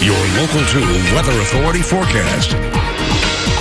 Your Local 2 Weather Authority forecast.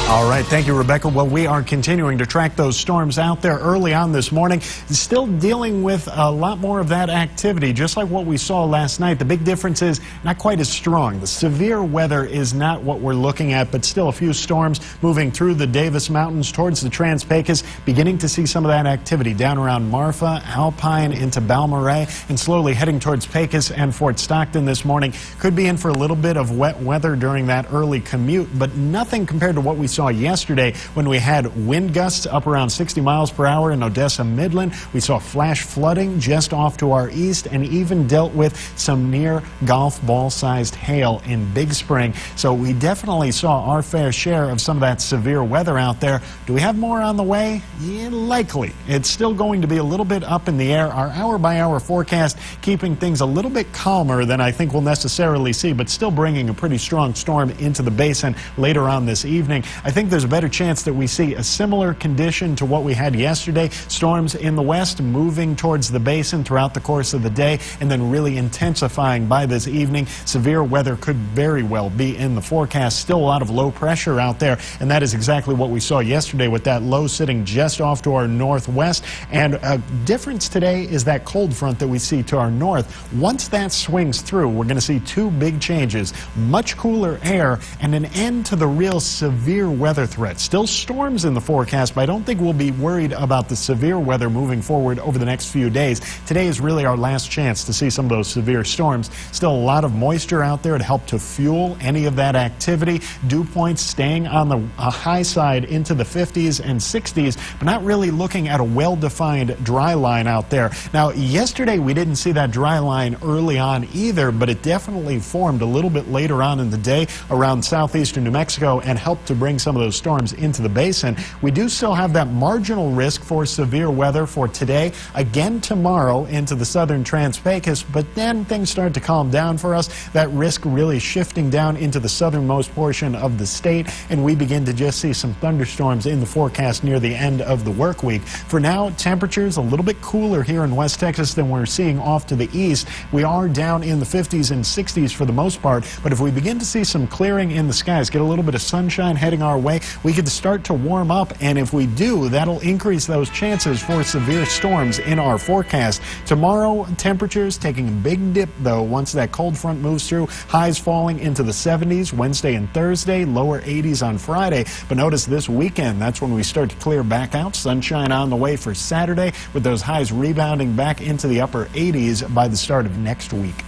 All right, thank you, Rebecca. Well, we are continuing to track those storms out there early on this morning. Still dealing with a lot more of that activity, just like what we saw last night. The big difference is not quite as strong. The severe weather is not what we're looking at, but still a few storms moving through the Davis Mountains towards the Trans-Pecos. Beginning to see some of that activity down around Marfa, Alpine, into Balmorhea, and slowly heading towards Pecos and Fort Stockton this morning. Could be in for a little bit of wet weather during that early commute, but nothing compared to what we saw yesterday when we had wind gusts up around 60 miles per hour in Odessa Midland. We saw flash flooding just off to our east and even dealt with some near golf ball sized hail in Big Spring. So we definitely saw our fair share of some of that severe weather out there. Do we have more on the way? Yeah, likely. It's still going to be a little bit up in the air. Our hour by hour forecast keeping things a little bit calmer than I think we'll necessarily see, but still bringing a pretty strong storm into the basin later on this evening. I think there's a better chance that we see a similar condition to what we had yesterday. Storms in the west moving towards the basin throughout the course of the day and then really intensifying by this evening. Severe weather could very well be in the forecast. Still a lot of low pressure out there, and that is exactly what we saw yesterday with that low sitting just off to our northwest. And a difference today is that cold front that we see to our north. Once that swings through, we're going to see two big changes. Much cooler air and an end to the real severe weather threat. Still storms in the forecast, but I don't think we'll be worried about the severe weather moving forward over the next few days. Today is really our last chance to see some of those severe storms. Still a lot of moisture out there to help to fuel any of that activity. Dew points staying on the high side into the 50s and 60s, but not really looking at a well-defined dry line out there. Now, yesterday we didn't see that dry line early on either, but it definitely formed a little bit later on in the day around southeastern New Mexico and helped to bring some of those storms into the basin. We do still have that marginal risk for severe weather for today, again tomorrow into the southern Trans-Pecos, but then things start to calm down for us. That risk really shifting down into the southernmost portion of the state, and we begin to just see some thunderstorms in the forecast near the end of the work week. For now, temperatures a little bit cooler here in West Texas than we're seeing off to the east. We are down in the 50s and 60s for the most part, but if we begin to see some clearing in the skies, get a little bit of sunshine heading our way, we could start to warm up, and if we do, that'll increase those chances for severe storms in our forecast. Tomorrow, temperatures taking a big dip, though, once that cold front moves through. Highs falling into the 70s Wednesday and Thursday, lower 80s on Friday. But notice this weekend, that's when we start to clear back out. Sunshine on the way for Saturday, with those highs rebounding back into the upper 80s by the start of next week.